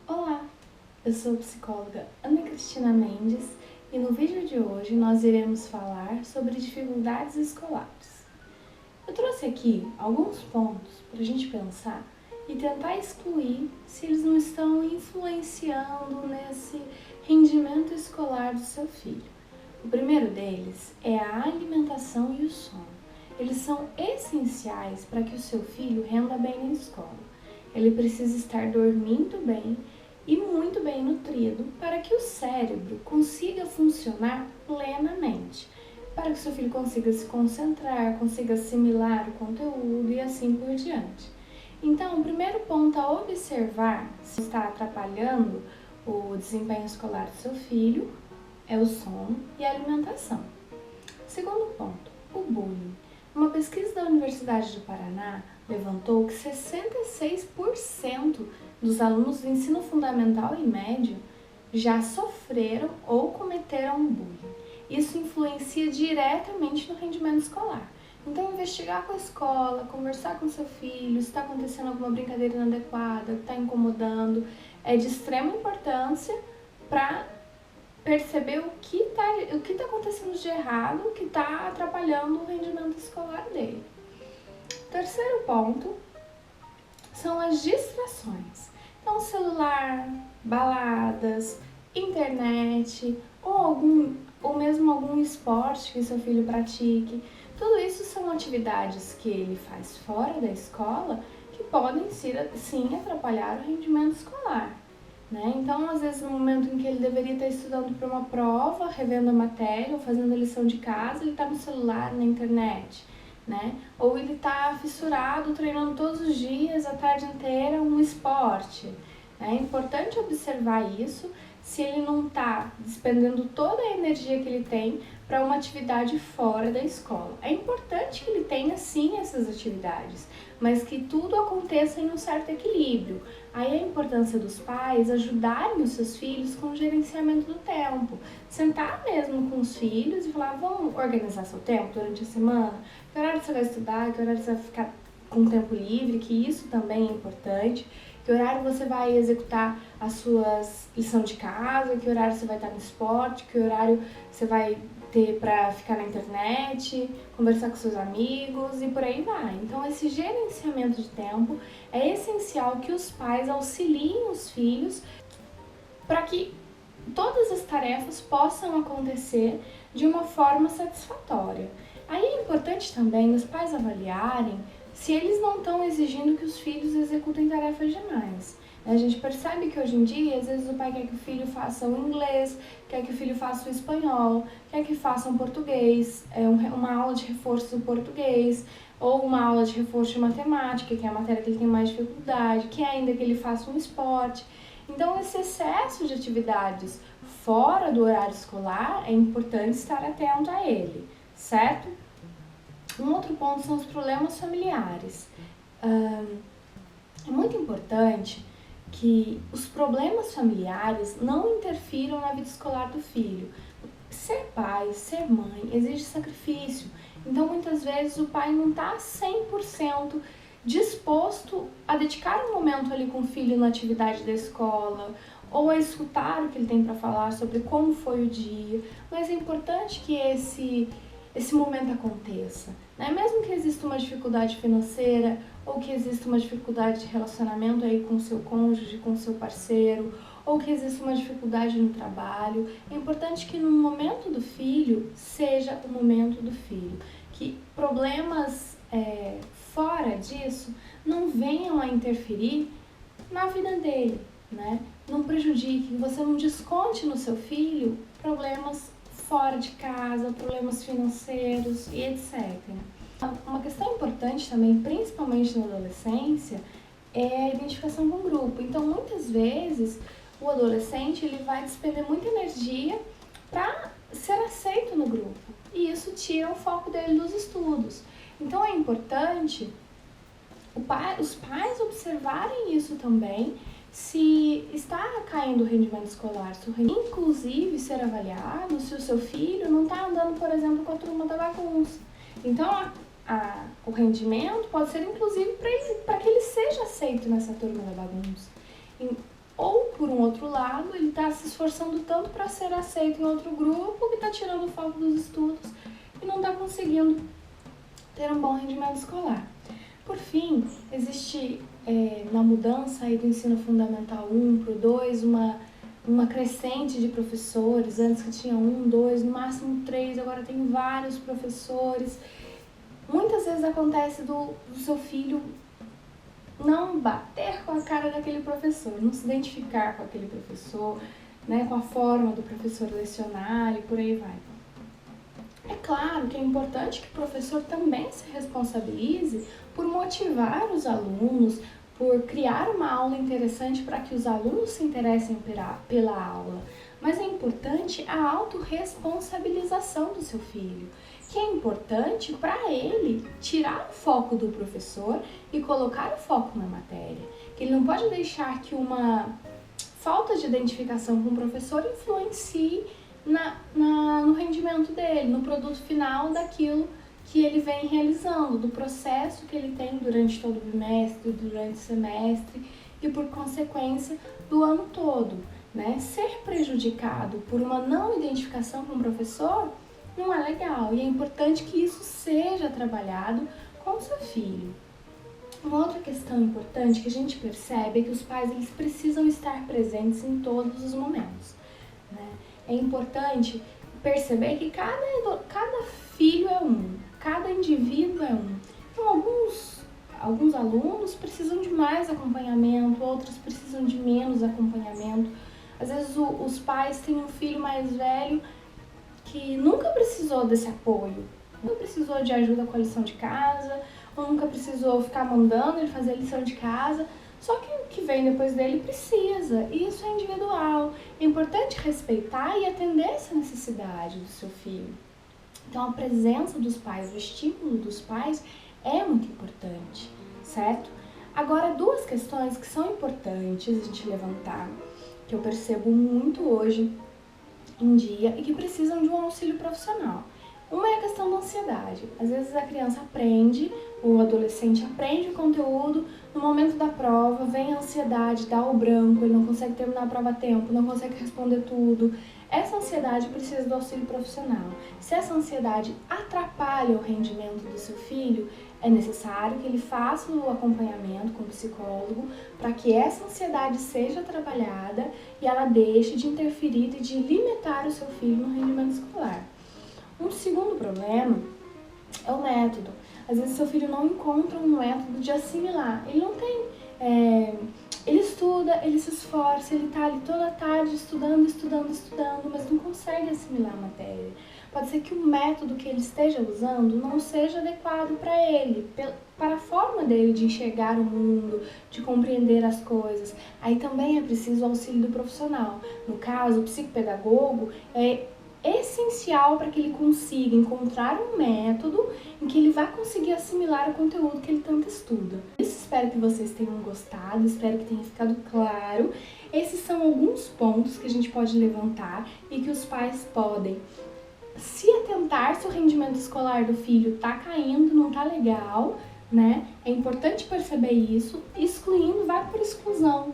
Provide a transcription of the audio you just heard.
Olá, eu sou a psicóloga Ana Cristina Mendes e no vídeo de hoje nós iremos falar sobre dificuldades escolares. Eu trouxe aqui alguns pontos para a gente pensar e tentar excluir se eles não estão influenciando nesse rendimento escolar do seu filho. O primeiro deles é a alimentação e o sono. Eles são essenciais para que o seu filho renda bem na escola. Ele precisa estar dormindo bem e muito bem nutrido para que o cérebro consiga funcionar plenamente, para que o seu filho consiga se concentrar, consiga assimilar o conteúdo e assim por diante. Então, o primeiro ponto a observar se está atrapalhando o desempenho escolar do seu filho é o sono e a alimentação. Segundo ponto, o bullying. Uma pesquisa da Universidade do Paraná levantou que 66% dos alunos do ensino fundamental e médio já sofreram ou cometeram bullying. Isso influencia diretamente no rendimento escolar. Então, investigar com a escola, conversar com seu filho, se está acontecendo alguma brincadeira inadequada, que está incomodando, é de extrema importância para perceber o que está acontecendo de errado, o que está atrapalhando o rendimento escolar dele. Terceiro ponto são as distrações. Então, celular, baladas, internet ou mesmo algum esporte que seu filho pratique. Tudo isso são atividades que ele faz fora da escola que podem sim atrapalhar o rendimento escolar. Então, às vezes, no momento em que ele deveria estar estudando para uma prova, revendo a matéria ou fazendo a lição de casa, ele está no celular, na internet, Ou ele está fissurado, treinando todos os dias, a tarde inteira, um esporte. É importante observar isso, se ele não está despendendo toda a energia que ele tem para uma atividade fora da escola. É importante que ele tenha, sim, essas atividades, mas que tudo aconteça em um certo equilíbrio. Aí a importância dos pais ajudarem os seus filhos com o gerenciamento do tempo. Sentar mesmo com os filhos e falar, vamos organizar seu tempo durante a semana? Que horário você vai estudar? Que horário você vai ficar com tempo livre? Que isso também é importante. Que horário você vai executar as suas lições de casa? Que horário você vai estar no esporte? Que horário você vai ter para ficar na internet, conversar com seus amigos e por aí vai. Então, esse gerenciamento de tempo é essencial que os pais auxiliem os filhos para que todas as tarefas possam acontecer de uma forma satisfatória. Aí é importante também os pais avaliarem se eles não estão exigindo que os filhos executem tarefas demais. A gente percebe que hoje em dia, às vezes o pai quer que o filho faça o inglês, quer que o filho faça o espanhol, quer que faça um português, uma aula de reforço do português, ou uma aula de reforço de matemática, que é a matéria que ele tem mais dificuldade, quer ainda que ele faça um esporte. Então, esse excesso de atividades fora do horário escolar, é importante estar atento a ele, certo? Um outro ponto são os problemas familiares. É muito importante que os problemas familiares não interfiram na vida escolar do filho. Ser pai, ser mãe, exige sacrifício. Então, muitas vezes, o pai não está 100% disposto a dedicar um momento ali com o filho na atividade da escola, ou a escutar o que ele tem para falar sobre como foi o dia. Mas é importante que esse momento aconteça, Mesmo que exista uma dificuldade financeira ou que exista uma dificuldade de relacionamento aí com o seu cônjuge, com o seu parceiro, ou que exista uma dificuldade no trabalho, é importante que no momento do filho seja o momento do filho, que problemas fora disso não venham a interferir na vida dele, Não prejudique, que você não desconte no seu filho problemas fora de casa, problemas financeiros e etc. Uma questão importante também, principalmente na adolescência, é a identificação com o grupo. Então, muitas vezes, o adolescente ele vai despender muita energia para ser aceito no grupo. E isso tira o foco dele dos estudos. Então, é importante os pais observarem isso também, se está caindo o rendimento escolar, inclusive ser avaliado se o seu filho não está andando, por exemplo, com a turma da bagunça. Então, o rendimento pode ser inclusive para que ele seja aceito nessa turma da bagunça. Ou por um outro lado, ele está se esforçando tanto para ser aceito em outro grupo que está tirando o foco dos estudos e não está conseguindo ter um bom rendimento escolar. Por fim, existe na mudança aí do ensino fundamental 1 para o 2 uma crescente de professores, antes que tinha 1, 2, no máximo 3, agora tem vários professores. Muitas vezes acontece do seu filho não bater com a cara daquele professor, não se identificar com aquele professor, né, com a forma do professor lecionar e por aí vai. É claro que é importante que o professor também se responsabilize por motivar os alunos, por criar uma aula interessante para que os alunos se interessem pela aula. Mas é importante a autorresponsabilização do seu filho, que é importante para ele tirar o foco do professor e colocar o foco na matéria. Que ele não pode deixar que uma falta de identificação com o professor influencie no rendimento dele, no produto final daquilo que ele vem realizando, do processo que ele tem durante todo o bimestre, durante o semestre e, por consequência, do ano todo, né? Ser prejudicado por uma não identificação com o professor não é legal e é importante que isso seja trabalhado com o seu filho. Uma outra questão importante que a gente percebe é que os pais eles precisam estar presentes em todos os momentos, né? É importante perceber que cada filho é cada indivíduo é Então, alguns alunos precisam de mais acompanhamento, outros precisam de menos acompanhamento. Às vezes os pais têm um filho mais velho que nunca precisou desse apoio, nunca precisou de ajuda com a lição de casa, ou nunca precisou ficar mandando ele fazer a lição de casa, só que o que vem depois dele precisa, e isso é individual. É importante respeitar e atender essa necessidade do seu filho. Então, a presença dos pais, o estímulo dos pais é muito importante, certo? Agora, duas questões que são importantes a gente levantar, que eu percebo muito hoje em dia e que precisam de um auxílio profissional. Uma é a questão da ansiedade. Às vezes a criança aprende, o adolescente aprende o conteúdo, no momento da prova vem a ansiedade, dá o branco, ele não consegue terminar a prova a tempo, não consegue responder tudo. Essa ansiedade precisa do auxílio profissional. Se essa ansiedade atrapalha o rendimento do seu filho, é necessário que ele faça o acompanhamento com o psicólogo para que essa ansiedade seja trabalhada e ela deixe de interferir e de limitar o seu filho no rendimento escolar. Um segundo problema é o método. Às vezes seu filho não encontra um método de assimilar. Ele não tem... ele estuda, ele se esforça, ele está ali toda a tarde estudando, mas não consegue assimilar a matéria. Pode ser que o método que ele esteja usando não seja adequado para ele, para a forma dele de enxergar o mundo, de compreender as coisas. Aí também é preciso o auxílio do profissional. No caso, o psicopedagogo é essencial para que ele consiga encontrar um método em que ele vai conseguir assimilar o conteúdo que ele tanto estuda. Espero que vocês tenham gostado, espero que tenha ficado claro. Esses são alguns pontos que a gente pode levantar e que os pais podem se atentar se o rendimento escolar do filho está caindo, não está legal, né? É importante perceber isso, excluindo vai por exclusão.